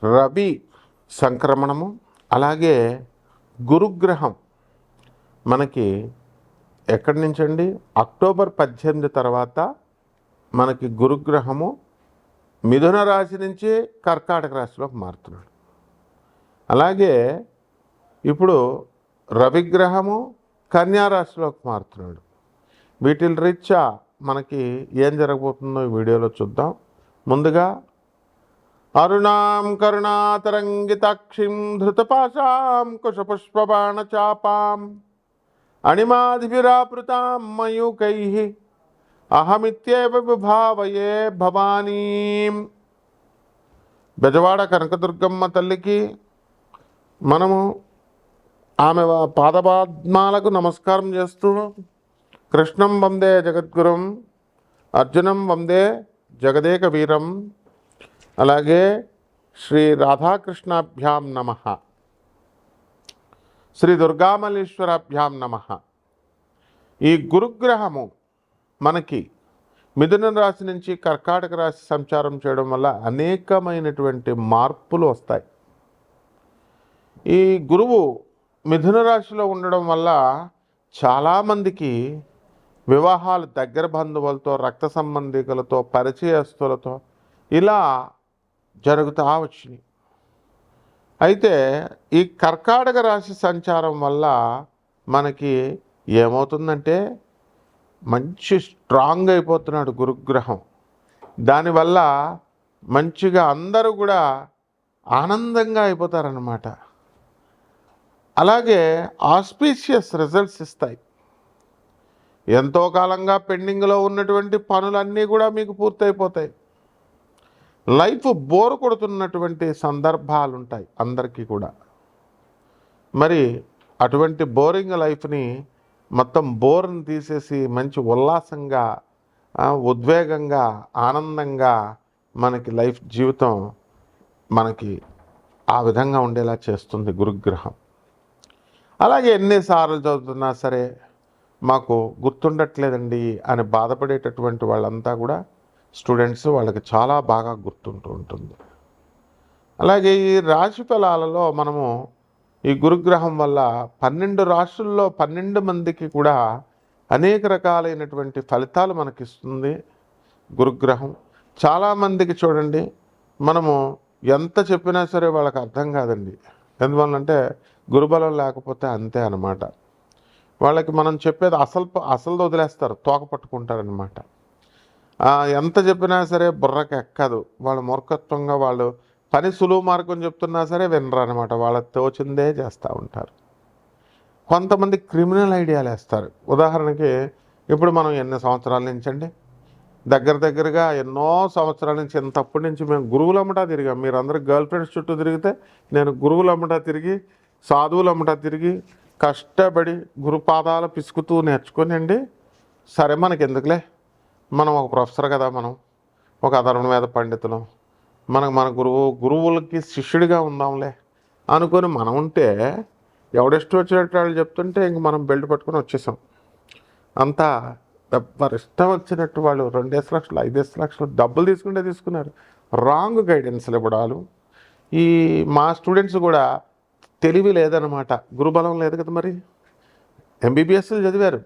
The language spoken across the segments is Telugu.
రవి సంక్రమణము, అలాగే గురుగ్రహం మనకి ఎక్కడి నుంచండి, అక్టోబర్ 18 తర్వాత మనకి గురుగ్రహము మిథున రాశి నుంచి కర్కాటక రాశిలోకి మారుతున్నాడు. అలాగే ఇప్పుడు రవిగ్రహము కన్యా రాశిలోకి మారుతున్నాడు. వీటి రీత్యా మనకి ఏం జరగబోతుందో ఈ వీడియోలో చూద్దాం. ముందుగా అరుణాం కరుణాతరంగితాక్షిం ధృతపాశాం కుశపుష్పబాణచాపాం అణిమాదిభిరాపృతాం మయూకైః అహమిత్యేవ విభావయే భవానీం. బెజవాడ కనకదుర్గమ్మ తల్లికి మనము ఆమె పాదపద్మాలకు నమస్కారం చేస్తూ కృష్ణం వందే జగద్గురుం, అర్జునం వందే జగదేక వీరం, అలాగే శ్రీ రాధాకృష్ణాభ్యాం నమః, శ్రీ దుర్గామల్లీశ్వరాభ్యాం నమః. ఈ గురుగ్రహము మనకి మిథున రాశి నుంచి కర్కాటక రాశి సంచారం చేయడం వల్ల అనేకమైనటువంటి మార్పులు వస్తాయి. ఈ గురువు మిథున రాశిలో ఉండడం వల్ల చాలామందికి వివాహాలు దగ్గర బంధువులతో, రక్త సంబంధికులతో, పరిచయస్తులతో ఇలా జరుగుతూ వచ్చినాయి. అయితే ఈ కర్కాటక రాశి సంచారం వల్ల మనకి ఏమవుతుందంటే మంచి స్ట్రాంగ్ అయిపోతున్నాడు గురుగ్రహం. దానివల్ల మంచిగా అందరూ కూడా ఆనందంగా అయిపోతారన్నమాట. అలాగే ఆస్పీషియస్ రిజల్ట్స్ ఇస్తాయి. ఎంతో కాలంగా పెండింగ్లో ఉన్నటువంటి పనులన్నీ కూడా మీకు పూర్తయిపోతాయి. లైఫ్ బోర్ కొడుతున్నటువంటి సందర్భాలు ఉంటాయి అందరికీ కూడా. మరి అటువంటి బోరింగ్ లైఫ్ని మొత్తం బోర్ని తీసేసి మంచి ఉల్లాసంగా, ఉద్వేగంగా, ఆనందంగా మనకి లైఫ్ జీవితం మనకి ఆ విధంగా ఉండేలా చేస్తుంది గురుగ్రహం. అలాగే ఎన్నిసార్లు చదువుతున్నా సరే మాకు గుర్తుండట్లేదండి అని బాధపడేటటువంటి వాళ్ళంతా కూడా స్టూడెంట్స్, వాళ్ళకి చాలా బాగా గుర్తుంటూ ఉంటుంది. అలాగే ఈ రాశి ఫలాలలో మనము ఈ గురుగ్రహం వల్ల 12 రాశుల్లో 12 మందికి కూడా అనేక రకాలైనటువంటి ఫలితాలు మనకిస్తుంది గురుగ్రహం. చాలామందికి చూడండి, మనము ఎంత చెప్పినా సరే వాళ్ళకి అర్థం కాదండి. ఎందువల్లంటే గురుబలం లేకపోతే అంతే అన్నమాట. వాళ్ళకి మనం చెప్పేది అసలు వదిలేస్తారు, తోక పట్టుకుంటారనమాట. ఎంత చెప్పినా సరే బుర్రకి ఎక్కదు. వాళ్ళ మూర్ఖత్వంగా వాళ్ళు పని సులువు మార్గం చెప్తున్నా సరే వినరు అనమాట. వాళ్ళకి తోచిందే చేస్తూ ఉంటారు. కొంతమంది క్రిమినల్ ఐడియాలు వేస్తారు. ఉదాహరణకి ఇప్పుడు మనం ఎన్ని సంవత్సరాల నుంచి అండి, దగ్గరగా ఎన్నో సంవత్సరాల నుంచి, ఇంతప్పటి నుంచి మేము గురువులమ్మటా తిరిగాం. మీరు అందరూ గర్ల్ ఫ్రెండ్స్ చుట్టూ తిరిగితే నేను గురువులమ్మటా తిరిగి, సాధువులమ్మటా తిరిగి, కష్టపడి గురుపాదాలు పిసుకుతూ నేర్చుకొని అండి, సరే మనకి ఎందుకులే, మనం ఒక ప్రొఫెసర్ కదా, మనం ఒక అధర్వణ పండితులం, మన గురువులకి శిష్యుడిగా ఉందాంలే అనుకొని మనం ఉంటే, ఎవడెస్ట్ వచ్చినట్టు వాళ్ళు చెప్తుంటే ఇంక మనం బెల్ట్ పట్టుకొని వచ్చేసాం. అంతా ఎవరు ఇష్టం వచ్చినట్టు వాళ్ళు 2 లక్షలు 5 లక్షలు డబ్బులు తీసుకున్నారు. రాంగ్ గైడెన్స్లు ఇవ్వడాలు. ఈ మా స్టూడెంట్స్ కూడా తెలివి లేదనమాట, గురుబలం లేదు కదా. మరి ఎంబీబీఎస్లు చదివారు,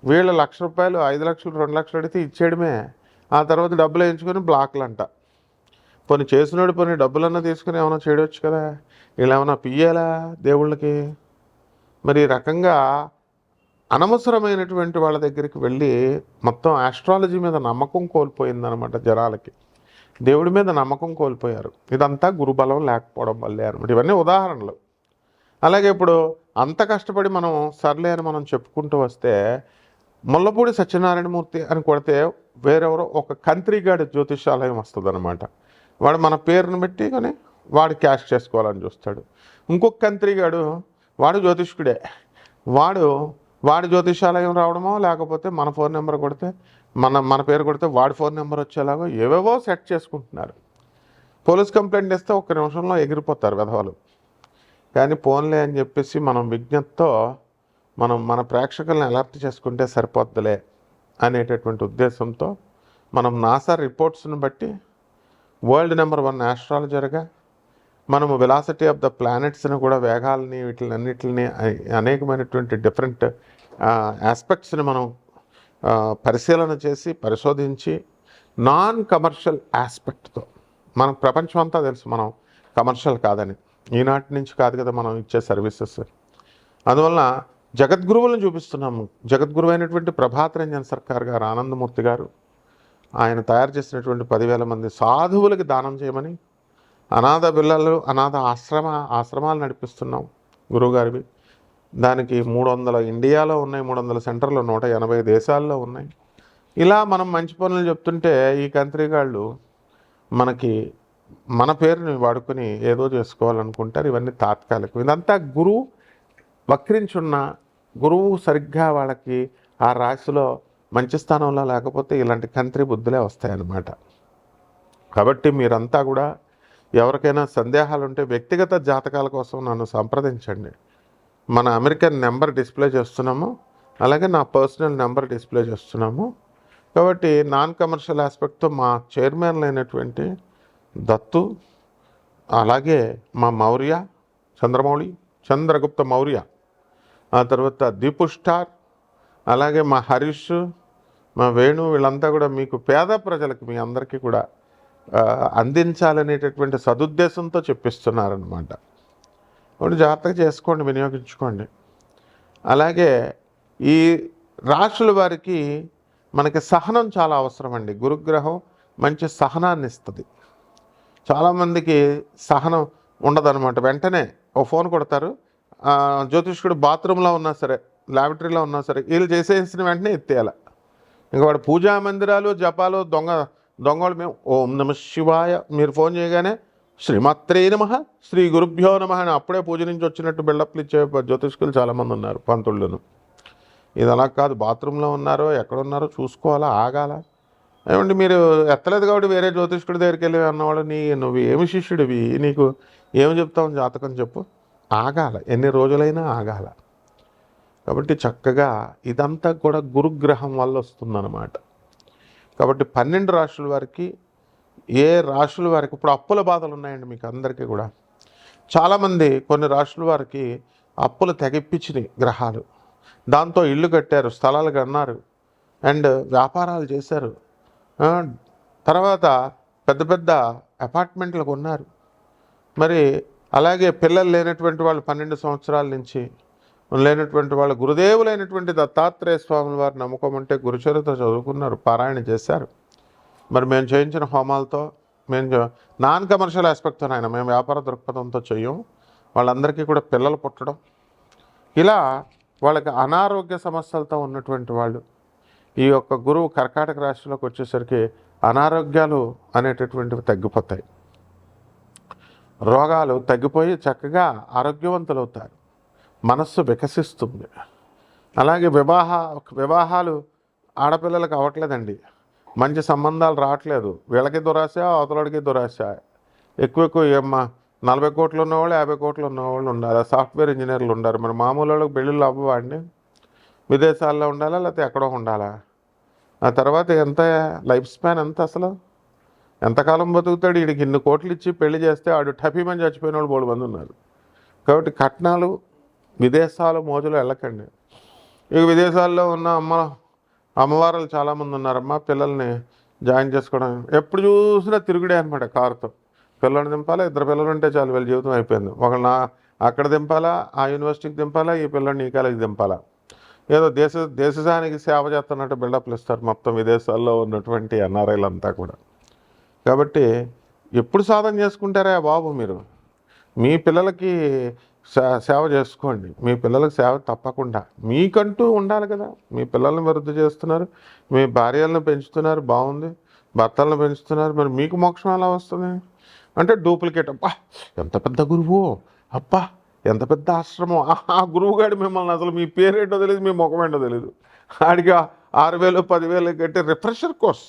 వీళ్ళ ₹1,00,000 5 లక్షలు 2 లక్షలు అడిగితే ఇచ్చేయడమే. ఆ తర్వాత డబ్బులు వేయించుకొని బ్లాక్లు అంట. పోనీ చేసినోడు పోనీ డబ్బులన్నా తీసుకుని ఏమైనా చేయవచ్చు కదా, ఇలా ఏమైనా పియ్యాలా దేవుళ్ళకి? మరి ఈ రకంగా అనవసరమైనటువంటి వాళ్ళ దగ్గరికి వెళ్ళి మొత్తం ఆస్ట్రాలజీ మీద నమ్మకం కోల్పోయిందనమాట జనాలకి. దేవుడి మీద నమ్మకం కోల్పోయారు. ఇదంతా గురుబలం లేకపోవడం వల్లే అనమాట. ఇవన్నీ ఉదాహరణలు. అలాగే ఇప్పుడు అంత కష్టపడి మనం సర్లే అని మనం చెప్పుకుంటూ వస్తే, ముల్లపూడి సత్యనారాయణమూర్తి అని కొడితే వేరెవరో ఒక కంత్రిగాడి జ్యోతిషాలయం వస్తుంది అనమాట. వాడు మన పేరును పెట్టి కానీ వాడు క్యాష్ చేసుకోవాలని చూస్తాడు. ఇంకొక కంత్రిగాడు, వాడు జ్యోతిష్కుడే, వాడి జ్యోతిషాలయం రావడమో, లేకపోతే మన ఫోన్ నెంబర్ కొడితే మన పేరు కొడితే వాడి ఫోన్ నెంబర్ వచ్చేలాగో ఏవేవో సెట్ చేసుకుంటున్నారు. పోలీస్ కంప్లైంట్ ఇస్తే 1 నిమిషంలో ఎగిరిపోతారు వెధవలు. కానీ పోన్లే అని చెప్పేసి మనం విజ్ఞతతో మన ప్రేక్షకులను అలర్ట్ చేసుకుంటే సరిపోద్దులే అనేటటువంటి ఉద్దేశంతో మనం నాసా రిపోర్ట్స్ని బట్టి వరల్డ్ నెంబర్ 1 ఆస్ట్రాలజర్గా మనము వెలాసిటీ ఆఫ్ ద ప్లానెట్స్ని కూడా, వేగాల్ని, వీటిలన్నిటిని, అనేకమైనటువంటి డిఫరెంట్ ఆస్పెక్ట్స్ని మనం పరిశీలన చేసి పరిశోధించి నాన్ కమర్షియల్ ఆస్పెక్ట్తో, మనకు ప్రపంచం అంతా తెలుసు మనం కమర్షియల్ కాదని, ఈనాటి నుంచి కాదు కదా మనం ఇచ్చే సర్వీసెస్. అందువలన జగద్గురువులను చూపిస్తున్నాము. జగద్గురువు అయినటువంటి ప్రభాత్ రంజన్ సర్కార్ గారు, ఆనందమూర్తి గారు, ఆయన తయారు చేసినటువంటి 10,000 మంది సాధువులకి దానం చేయమని, అనాథ పిల్లలు, అనాథ ఆశ్రమాలు నడిపిస్తున్నాం గురువుగారివి. దానికి 300 ఇండియాలో ఉన్నాయి, 300 సెంటర్లు 180 దేశాల్లో ఉన్నాయి. ఇలా మనం మంచి పనులు చెప్తుంటే ఈ కంట్రీ వాళ్ళు మనకి మన పేరుని వాడుకొని ఏదో చేసుకోవాలనుకుంటారు. ఇవన్నీ తాత్కాలికం. ఇదంతా గురువు వక్రించున్న, గురువు సరిగ్గా వాళ్ళకి ఆ రాశిలో మంచి స్థానంలో లేకపోతే ఇలాంటి కంట్రీ బుద్ధులే వస్తాయన్నమాట. కాబట్టి మీరంతా కూడా ఎవరికైనా సందేహాలు ఉంటే వ్యక్తిగత జాతకాల కోసం నన్ను సంప్రదించండి. మన అమెరికన్ నెంబర్ డిస్ప్లే చేస్తున్నాము, అలాగే నా పర్సనల్ నెంబర్ డిస్ప్లే చేస్తున్నాము. కాబట్టి నాన్ కమర్షియల్ ఆస్పెక్ట్తో మా చైర్మన్లు అయినటువంటి దత్తు, అలాగే మా మౌర్య, చంద్రగుప్త మౌర్య, ఆ తర్వాత దీపు స్టార్, అలాగే మా హరీష్, మా వేణు, వీళ్ళంతా కూడా మీకు పేద ప్రజలకు, మీ అందరికీ కూడా అందించాలనేటటువంటి సదుద్దేశంతో చెప్పిస్తున్నారనమాట. ఒకటి జాగ్రత్తగా చేసుకోండి, వినియోగించుకోండి. అలాగే ఈ రాశుల వారికి మనకి సహనం చాలా అవసరం అండి. గురుగ్రహం మంచి సహనాన్ని ఇస్తుంది. చాలామందికి సహనం ఉండదన్నమాట. వెంటనే ఓ ఫోన్ కొడతారు, జ్యోతిష్కుడు బాత్రూంలో ఉన్నా సరే, ల్యాబరేటరీలో ఉన్నా సరే, వీళ్ళు చేసేసిన వెంటనే ఎత్తేయాలి. ఇంకా వాడు పూజా మందిరాలు, జపాలు, దొంగలు మేము ఓం నమ శివాయ, మీరు ఫోన్ చేయగానే శ్రీమాత్రే నమః, శ్రీ గురుభ్యో నమః అని అప్పుడే పూజ నుంచి వచ్చినట్టు బిల్డప్లు ఇచ్చే జ్యోతిష్కులు చాలామంది ఉన్నారు, పంతుళ్ళను. ఇది అలా కాదు. బాత్రూంలో ఉన్నారో ఎక్కడున్నారో చూసుకోవాలా, ఆగాల. ఏమంటే మీరు ఎత్తలేదు కాబట్టి వేరే జ్యోతిష్కుడి దగ్గరికి వెళ్ళి అన్నవాడు, నువ్వు ఏమి శిష్యుడివి, నీకు ఏమి చెప్తావు జాతకం చెప్పు, ఆగాల, ఎన్ని రోజులైనా ఆగాల. కాబట్టి చక్కగా ఇదంతా కూడా గురుగ్రహం వల్ల వస్తుందన్నమాట. కాబట్టి 12 రాశుల వారికి, ఏ రాశుల వారికి ఇప్పుడు అప్పుల బాధలు ఉన్నాయండి మీకు అందరికీ కూడా. చాలామంది కొన్ని రాశుల వారికి అప్పులు తెగిప్పించినాయి గ్రహాలు. దాంతో ఇల్లు కట్టారు, స్థలాలు కన్నారు, అండ్ వ్యాపారాలు చేశారు, తర్వాత పెద్ద పెద్ద అపార్ట్మెంట్లు కొన్నారు. మరి అలాగే పిల్లలు లేనటువంటి వాళ్ళు 12 సంవత్సరాల నుంచి లేనటువంటి వాళ్ళు గురుదేవులైనటువంటి దత్తాత్రేయ స్వాముల వారు నమ్మకం ఉంటే గురుచరిత్ర చదువుకున్నారు, పారాయణ చేశారు. మరి మేము చేయించిన హోమాలతో, మేము నాన్ కమర్షియల్ ఆస్పెక్ట్తో అయినా మేము వ్యాపార దృక్పథంతో చెయ్యం. వాళ్ళందరికీ కూడా పిల్లలు పుట్టడం, ఇలా వాళ్ళకి అనారోగ్య సమస్యలతో ఉన్నటువంటి వాళ్ళు, ఈ యొక్క గురువు కర్కాటక రాశిలోకి వచ్చేసరికి అనారోగ్యాలు అనేటటువంటివి తగ్గిపోతాయి, రోగాలు తగ్గిపోయి చక్కగా ఆరోగ్యవంతులు అవుతారు, మనస్సు వికసిస్తుంది. అలాగే వివాహాలు ఆడపిల్లలకు అవ్వట్లేదండి, మంచి సంబంధాలు రావట్లేదు. వీళ్ళకి దురాశ, అవతలడికి దురాశ. ఎక్కువ ఏమ్మా 40 కోట్లు ఉన్నవాళ్ళు, 50 కోట్లు ఉన్నవాళ్ళు ఉండాలి, సాఫ్ట్వేర్ ఇంజనీర్లు ఉండాలి. మరి మామూలు వాళ్ళకి పెళ్ళిళ్ళు అవ్వవాడిని, విదేశాల్లో ఉండాలా లేకపోతే ఎక్కడో ఉండాలా? ఆ తర్వాత ఎంత లైఫ్ స్పాన్ ఎంత, అసలు ఎంతకాలం బతుకుతాడు? వీడికి ఇన్ని కోట్లు ఇచ్చి పెళ్లి చేస్తే ఆడు టపీమని చచ్చిపోయిన వాళ్ళు 3 మంది ఉన్నారు. కాబట్టి కట్నాలు, విదేశాలు మోజులు వెళ్ళకండి. ఇక విదేశాల్లో ఉన్న అమ్మవారులు చాలామంది ఉన్నారమ్మా, పిల్లల్ని జాయిన్ చేసుకోవడం ఎప్పుడు చూసినా తిరుగుడే అనమాట. కారుతో పిల్లల్ని దింపాలా, 2 పిల్లలు ఉంటే చాలు, వీళ్ళ జీవితం అయిపోయింది. ఒకళ్ళని అక్కడ దింపాలా, ఆ యూనివర్సిటీకి దింపాలా, ఈ పిల్లల్ని ఈ కాలేజీకి దింపాలా. ఏదో దేశానికి సేవ చేస్తున్నట్టు బిల్డప్లు ఇస్తారు మొత్తం విదేశాల్లో ఉన్నటువంటి ఎన్ఆర్ఐలంతా కూడా. కాబట్టి ఎప్పుడు సాధన చేసుకుంటారా బాబు మీరు? మీ పిల్లలకి సేవ చేసుకోండి. మీ పిల్లలకు సేవ తప్పకుండా. మీకంటూ ఉండాలి కదా. మీ పిల్లల్ని వృద్ధి చేస్తున్నారు, మీ భార్యలను పెంచుతున్నారు, బాగుంది, భర్తలను పెంచుతున్నారు, మరి మీకు మోక్షం ఎలా వస్తుంది? అంటే డూప్లికేట్. అబ్బా ఎంత పెద్ద గురువు, అబ్బా ఎంత పెద్ద ఆశ్రమం, ఆ గురువుగాడు మిమ్మల్ని అసలు మీ పేరేంటో తెలియదు, మీ ముఖం ఏంటో తెలియదు, ఆడికి 6,000 10,000 కట్టి రిఫ్రెషర్ కోర్స్.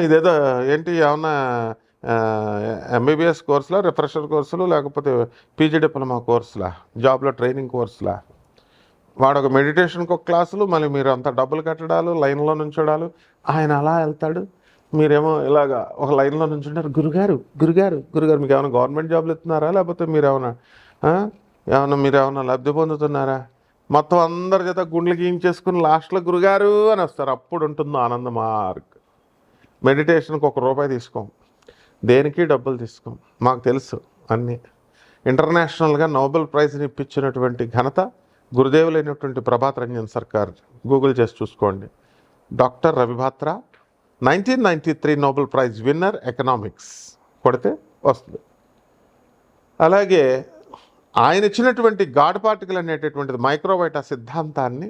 ఇదేదో ఏంటి ఏమన్నా ఎంబీబీఎస్ కోర్సులా, రిఫ్రెషర్ కోర్సులు, లేకపోతే పీజీ డిప్లొమా కోర్సులా, జాబ్లో ట్రైనింగ్ కోర్సులా? వాడు ఒక మెడిటేషన్కి ఒక క్లాసులు, మళ్ళీ మీరు అంత డబ్బులు కట్టడాలు, లైన్లో నుంచోడాలు. ఆయన అలా వెళ్తాడు, మీరేమో ఇలాగా ఒక లైన్లో నుంచుంటారు, గురుగారు గురుగారు గురుగారు మీకు ఏమైనా గవర్నమెంట్ జాబ్లు ఇస్తున్నారా, లేకపోతే మీరేమైనా లబ్ధి పొందుతున్నారా? మొత్తం అందరి చేత గుండెలు గీయించేసుకుని లాస్ట్లో గురుగారు అని వస్తారు. అప్పుడు ఉంటుందో ఆనంద మార్క్. మెడిటేషన్కి ₹1 తీసుకోం, దేనికి డబ్బులు తీసుకోం, మాకు తెలుసు అన్నీ. ఇంటర్నేషనల్గా నోబెల్ ప్రైజ్ని ఇప్పించినటువంటి ఘనత గురుదేవులైనటువంటి ప్రభాత్ రంజన్ సర్కార్. గూగుల్ చేసి చూసుకోండి. Doctor రవిభాత్రా 1993 Nobel prize winner economics కొడితే వస్తుంది. అలాగే ఆయన ఇచ్చినటువంటి గాడ్ పార్టికల్ అనేటటువంటిది మైక్రోవైటా సిద్ధాంతాన్ని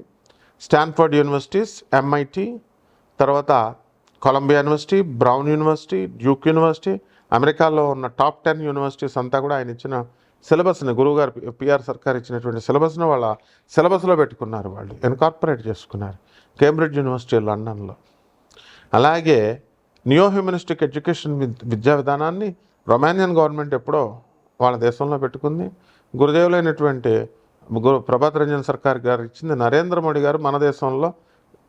స్టాన్ఫర్డ్ యూనివర్సిటీస్, MIT, తర్వాత Columbia university, Brown university, Duke university, అమెరికాలో ఉన్న టాప్ 10 యూనివర్సిటీస్ అంతా కూడా ఆయన ఇచ్చిన సిలబస్ని, గురువుగారు PR సర్కార్ ఇచ్చినటువంటి సిలబస్ని వాళ్ళ సిలబస్లో పెట్టుకున్నారు, వాళ్ళు ఇన్కార్పొరేట్ చేసుకున్నారు. కేంబ్రిడ్జ్ యూనివర్సిటీ లండన్లో. అలాగే నియో హ్యూమనిస్టిక్ ఎడ్యుకేషన్ విద్యా విధానాన్ని రొమానియన్ గవర్నమెంట్ ఎప్పుడో వాళ్ళ దేశంలో పెట్టుకుంది. గురుదేవులైనటువంటి ప్రభాత్ రంజన్ సర్కార్ గారు ఇచ్చింది. నరేంద్ర మోడీ గారు మన దేశంలో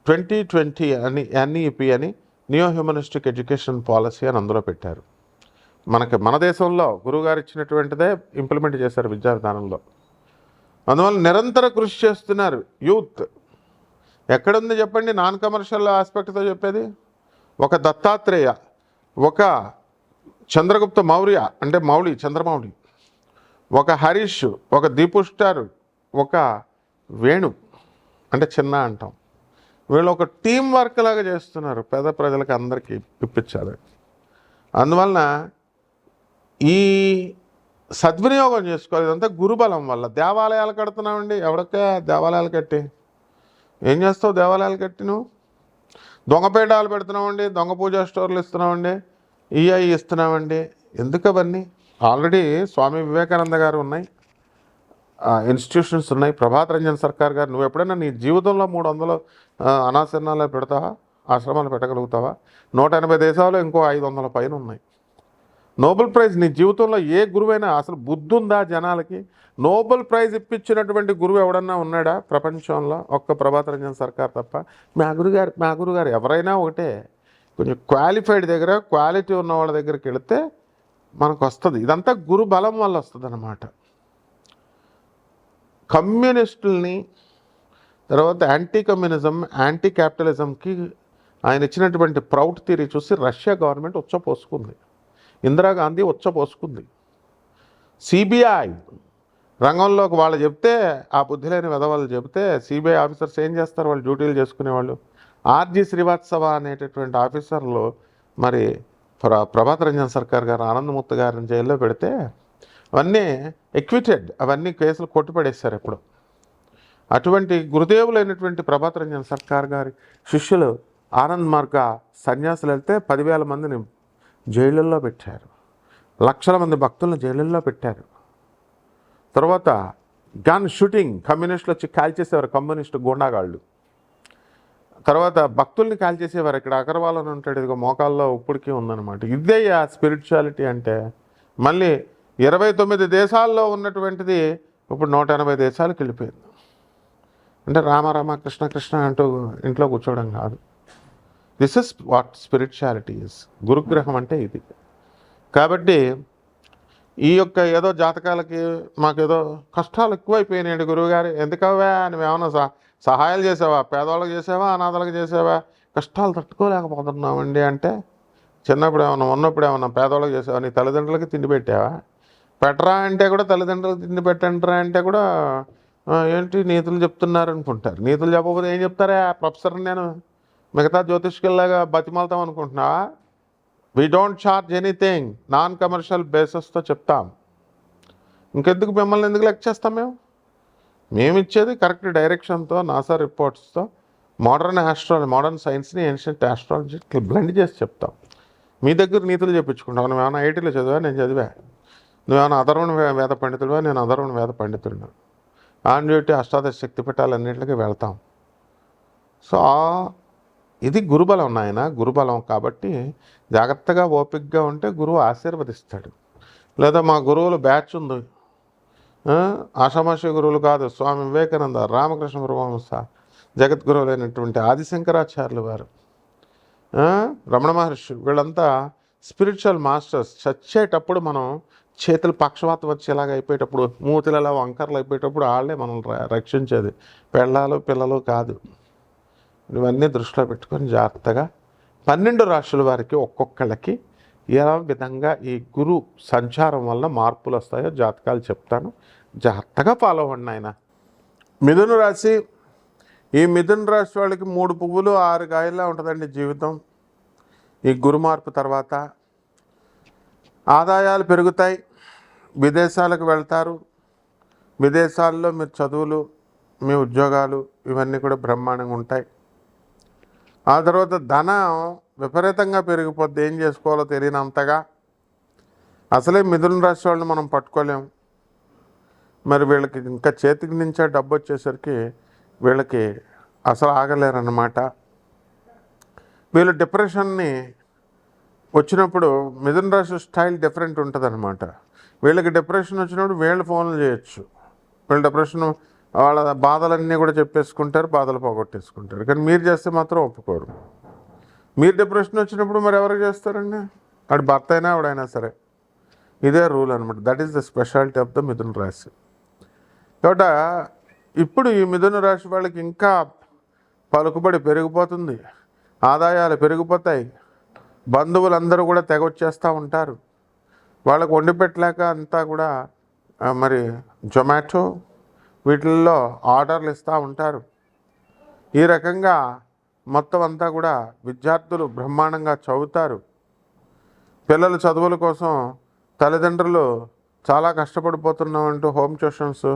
2020 అని NEP అని నియో హ్యూమనిస్టిక్ ఎడ్యుకేషన్ పాలసీ అని అందులో పెట్టారు. మన దేశంలో గురువుగారు ఇచ్చినటువంటిదే ఇంప్లిమెంట్ చేశారు విద్యా విధానంలో. అందువల్ల నిరంతర కృషి చేస్తున్నారు యూత్. ఎక్కడుంది చెప్పండి నాన్ కమర్షియల్ ఆస్పెక్ట్తో చెప్పేది? ఒక దత్తాత్రేయ, ఒక చంద్రగుప్త మౌర్య అంటే చంద్రమౌళి, ఒక హరీష్, ఒక దీపు స్టార్, ఒక వేణు అంటే చిన్న అంటాం. వీళ్ళు ఒక టీం వర్క్ లాగా చేస్తున్నారు పేద ప్రజలకు అందరికీ ఇప్పించాలి. అందువలన ఈ సద్వినియోగం చేసుకోవాలి. ఇదంతా గురుబలం వల్ల. దేవాలయాలు కడుతున్నామండి, ఎవరికే దేవాలయాలు కట్టి ఏం చేస్తావు? దేవాలయాలు కట్టి నువ్వు దొంగపేటాలు పెడుతున్నామండి, దొంగ పూజా స్టోర్లు ఇస్తున్నామండి, ఇస్తున్నామండి. ఎందుకు అవన్నీ? ఆల్రెడీ స్వామి వివేకానంద గారు ఉన్నాయి, ఇన్స్టిట్యూషన్స్ ఉన్నాయి. ప్రభాత్ రంజన్ సర్కార్ గారు, నువ్వు ఎప్పుడైనా నీ జీవితంలో 300 అనాశరణాలు పెడతావా? ఆశ్రమాలు పెట్టగలుగుతావా? 180 దేశాలు ఇంకో 500 పైన ఉన్నాయి. నోబెల్ ప్రైజ్ నీ జీవితంలో ఏ గురువైనా అసలు బుద్ధి ఉందా జనాలకి? నోబెల్ ప్రైజ్ ఇప్పించినటువంటి గురువు ఎవడన్నా ఉన్నాడా ప్రపంచంలో? ఒక్క ప్రభాత్ రంజన్ సర్కార్ తప్ప. మా గురుగారు ఎవరైనా ఒకటే. కొంచెం క్వాలిఫైడ్ దగ్గర, క్వాలిటీ ఉన్న వాళ్ళ దగ్గరికి వెళితే మనకు వస్తుంది. ఇదంతా గురు బలం వల్ల వస్తుంది అన్నమాట. కమ్యూనిస్టుల్ని, తర్వాత యాంటీ కమ్యూనిజం, యాంటీ క్యాపిటలిజంకి ఆయన ఇచ్చినటువంటి ప్రౌడ్ థియరీ చూసి రష్యా గవర్నమెంట్ ఉచ్చపోసుకుంది, ఇందిరాగాంధీ ఉచ్చపోసుకుంది. CBI రంగంలోకి వాళ్ళు చెప్తే, ఆ బుద్ధి లేని వెధవాళ్ళు చెప్తే CBI ఆఫీసర్స్ ఏం చేస్తారు? వాళ్ళు డ్యూటీలు చేసుకునేవాళ్ళు. RG శ్రీవాత్సవ అనేటటువంటి ఆఫీసర్లు మరి ప్రభాత్ రంజన్ సర్కార్ గారు, ఆనందమూర్తి గారిని జైల్లో పెడితే అవన్నీ ఎక్విటెడ్, అవన్నీ కేసులు కొట్టిపడేశారు ఎప్పుడు. అటువంటి గురుదేవులైనటువంటి ప్రభాత్ రంజన్ సర్కార్ గారి శిష్యులు ఆనంద్ మార్గ సన్యాసులు వెళ్తే 10,000 మందిని జైళ్ళల్లో పెట్టారు, లక్షల మంది భక్తులను జైళ్ళల్లో పెట్టారు. తర్వాత గన్ షూటింగ్, కమ్యూనిస్టులు వచ్చి కాల్చేసేవారు, కమ్యూనిస్టు గూండాగాళ్ళు. తర్వాత భక్తుల్ని కాల్చేసేవారు. ఇక్కడ అగర్వాల్ అని ఉంటాడు, ఇదిగో మోకాల్లో ఇప్పటికీ ఉందన్నమాట. ఇదే ఆ స్పిరిచువాలిటీ అంటే. మళ్ళీ 29 దేశాల్లో ఉన్నటువంటిది ఇప్పుడు 180 దేశాలకు వెళ్ళిపోయింది. అంటే రామ కృష్ణ కృష్ణ అంటూ ఇంట్లో కూర్చోవడం కాదు. This is what spirituality is. గురుగ్రహం అంటే ఇది. కాబట్టి ఈ యొక్క ఏదో జాతకాలకి మాకేదో కష్టాలు ఎక్కువైపోయినాయండి గురువుగారు, ఎందుకవా నువ్వేమన్నా సహాయాలు చేసావా? పేదవాళ్ళకి చేసావా? అనాథాలకు చేసావా? కష్టాలు తట్టుకోలేకపోతున్నామండి అంటే, చిన్నప్పుడు ఏమన్నా ఉన్నప్పుడు ఏమన్నా పేదవాళ్ళకి చేసావా? నీ తల్లిదండ్రులకి తిండి పెట్టావా? పెట్టరా అంటే కూడా, తల్లిదండ్రులకు తిండి పెట్టంటారా అంటే కూడా ఏంటి నీతులు చెప్తున్నారు అనుకుంటారు. నీతులు చెప్పకపోతే ఏం చెప్తారా? ప్రొఫెసర్ నేను మిగతా జ్యోతిష్కుల్లాగా బతిమాలతాం అనుకుంటున్నావా? We don't charge anything, non commercial బేసెస్తో చెప్తాం. ఇంకెందుకు మిమ్మల్ని ఎందుకు లెక్క చేస్తాం? మేము ఇచ్చేది కరెక్ట్ డైరెక్షన్తో, నాసా రిపోర్ట్స్తో, మోడర్న్ సైన్స్ని ఏన్షియంట్ ఆస్ట్రాలజీ బ్లెండ్ చేసి చెప్తాం. మీ దగ్గర నీతులు చెప్పించుకుంటాం. నువ్వేమైనా ఐటీలో చదివా? నేను చదివా. నువ్వేమైనా అధర్వణ వేద పండితుడివా? నేను అధర్వణ వేద పండితుడిని. ఆన్ డ్యూటీ అష్టాదశ శక్తి పీఠాలన్నింటికి వెళ్తాం. సో ఇది గురుబలం నాయన, గురుబలం. కాబట్టి జాగ్రత్తగా ఓపికగా ఉంటే గురువు ఆశీర్వదిస్తాడు. లేదా మా గురువులు బ్యాచ్ ఉంది, ఆషామాషి గురువులు కాదు. స్వామి వివేకానంద, రామకృష్ణ పరమహంస, జగద్గురువులైనటువంటి ఆదిశంకరాచార్యులు వారు, రమణ మహర్షి వీళ్ళంతా స్పిరిచువల్ మాస్టర్స్. చచ్చేటప్పుడు మనం చేతులు పక్షవాతం వచ్చేలాగా అయిపోయేటప్పుడు, మూతులు అలా వంకర్లు అయిపోయేటప్పుడు వాళ్ళే మనం రక్షించేది, పెళ్ళాలు పిల్లలు కాదు. ఇవన్నీ దృష్టిలో పెట్టుకొని జాగ్రత్తగా 12 రాశుల వారికి ఒక్కొక్కళ్ళకి ఏ విధంగా ఈ గురు సంచారం వల్ల మార్పులు వస్తాయో జాతకాలు చెప్తాను, జాగ్రత్తగా ఫాలో అవ్వండి ఆయన. మిథున రాశి. ఈ మిథున రాశి వాళ్ళకి 3 పువ్వులు 6 కాయల్లా ఉంటుందండి జీవితం. ఈ గురు మార్పు తర్వాత ఆదాయాలు పెరుగుతాయి, విదేశాలకు వెళ్తారు, విదేశాల్లో మీరు చదువులు, మీ ఉద్యోగాలు ఇవన్నీ కూడా బ్రహ్మాండంగా ఉంటాయి. ఆ తర్వాత ధనం విపరీతంగా పెరిగిపోద్ది, ఏం చేసుకోవాలో తెలియనంతగా. అసలే మిథున రాశి వాళ్ళని మనం పట్టుకోలేం, మరి వీళ్ళకి ఇంకా చేతికి నుంచే డబ్బు వచ్చేసరికి వీళ్ళకి అసలు ఆగలేరన్నమాట. వీళ్ళు డిప్రెషన్ని వచ్చినప్పుడు మిథున రాశి స్టైల్ డిఫరెంట్ ఉంటుంది అనమాట. వీళ్ళకి డిప్రెషన్ వచ్చినప్పుడు వీళ్ళు ఫోన్లు చేయొచ్చు, వీళ్ళు డిప్రెషన్ వాళ్ళ బాధలన్నీ కూడా చెప్పేసుకుంటారు, బాధలు పోగొట్టేసుకుంటారు. కానీ మీరు చేస్తే మాత్రం ఒప్పుకోరు. మీరు డిప్రెషన్ వచ్చినప్పుడు మరి ఎవరికి చేస్తారండి? వాడి భర్త అయినా ఆవిడైనా సరే. ఇదే రూల్ అనమాట. That is the speciality of the మిథున రాశి. కాబట్టి ఇప్పుడు ఈ మిథున రాశి వాళ్ళకి ఇంకా పలుకుబడి పెరిగిపోతుంది, ఆదాయాలు పెరిగిపోతాయి, బంధువులందరూ కూడా తెగొచ్చేస్తూ ఉంటారు. వాళ్ళకు వండి పెట్టలేక అంతా కూడా మరి జొమాటో వీటిల్లో ఆర్డర్లు ఇస్తూ ఉంటారు. ఈ రకంగా మొత్తం అంతా కూడా విద్యార్థులు బ్రహ్మాండంగా చదువుతారు. పిల్లల చదువుల కోసం తల్లిదండ్రులు చాలా కష్టపడిపోతున్నామంటూ హోమ్ ట్యూషన్స్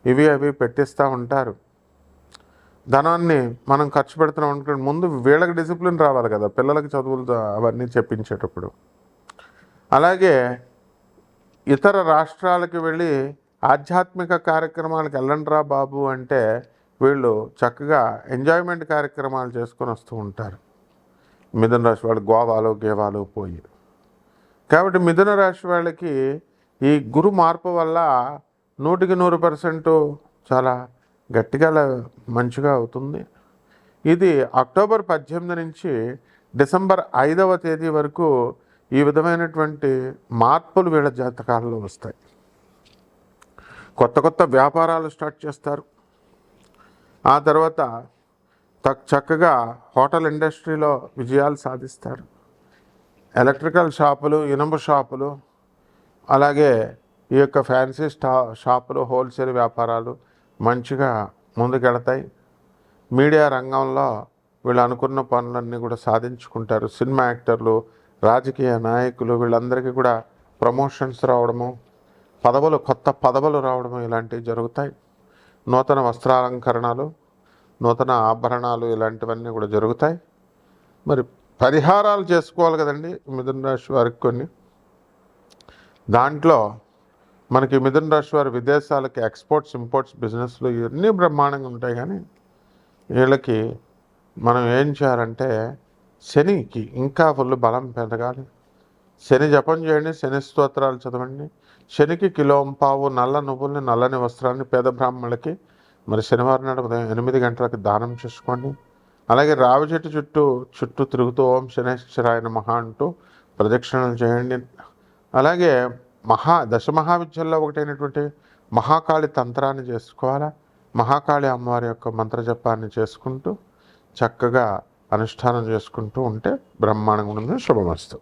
ఇవి అవి పెట్టిస్తూ ఉంటారు. ధనాన్ని మనం ఖర్చు పెడుతున్నాం అనుకుంటే ముందు వీళ్ళకి డిసిప్లిన్ రావాలి కదా, పిల్లలకి చదువులు అవన్నీ చెప్పించేటప్పుడు. అలాగే ఇతర రాష్ట్రాలకి వెళ్ళి ఆధ్యాత్మిక కార్యక్రమాలకు వెళ్ళండిరా బాబు అంటే వీళ్ళు చక్కగా ఎంజాయ్మెంట్ కార్యక్రమాలు చేసుకొని వస్తూ ఉంటారు. మిథున రాశి వాళ్ళు గోవాలు గేవాలు పోయి. కాబట్టి మిథున రాశి వాళ్ళకి ఈ గురు మార్పు వల్ల 100% చాలా గట్టిగా మంచిగా అవుతుంది. ఇది అక్టోబర్ 18 నుంచి డిసెంబర్ 5వ తేదీ వరకు ఈ విధమైనటువంటి మార్పులు వీళ్ళ జాతకాలలో వస్తాయి. కొత్త కొత్త వ్యాపారాలు స్టార్ట్ చేస్తారు. ఆ తర్వాత చక్కగా హోటల్ ఇండస్ట్రీలో విజయాలు సాధిస్తారు. ఎలక్ట్రికల్ షాపులు, ఇనుము షాపులు, అలాగే ఈ యొక్క ఫ్యాన్సీ షాపులు, హోల్సేల్ వ్యాపారాలు మంచిగా ముందుకెడతాయి. మీడియా రంగంలో వీళ్ళు అనుకున్న పనులన్నీ కూడా సాధించుకుంటారు. సినిమా యాక్టర్లు, రాజకీయ నాయకులు వీళ్ళందరికీ కూడా ప్రమోషన్స్ రావడము, కొత్త పదవులు రావడము ఇలాంటివి జరుగుతాయి. నూతన వస్త్రాలంకరణలు, నూతన ఆభరణాలు ఇలాంటివన్నీ కూడా జరుగుతాయి. మరి పరిహారాలు చేసుకోవాలి కదండి మిథున రాశి వారికి కొన్ని. దాంట్లో మనకి మిథున రాశి వారి విదేశాలకి ఎక్స్పోర్ట్స్ ఇంపోర్ట్స్ బిజినెస్లు ఇవన్నీ బ్రహ్మాండంగా ఉంటాయి. కానీ వీళ్ళకి మనం ఏం చేయాలంటే శనికి ఇంకా ఫుల్ బలం పెరగాలి. శని జపం చేయండి, శని స్తోత్రాలు చదవండి. శనికి కిలోంపావు నల్ల నువ్వుల్ని, నల్లని వస్త్రాన్ని పేద బ్రాహ్మణులకి మరి శనివారం నాడు ఉదయం 8 గంటలకు దానం చేసుకోండి. అలాగే రావి చెట్టు చుట్టూ తిరుగుతూ ఓం శనేశ్వరాయ నమః అంటూ ప్రదక్షిణలు చేయండి. అలాగే దశమహావిద్యల్లో ఒకటైనటువంటి మహాకాళి తంత్రాన్ని చేసుకోవాలా. మహాకాళి అమ్మవారి యొక్క మంత్రజపాన్ని చేసుకుంటూ చక్కగా అనుష్ఠానం చేసుకుంటూ ఉంటే బ్రహ్మాండంగా ఉంటుంది. శుభమస్తు.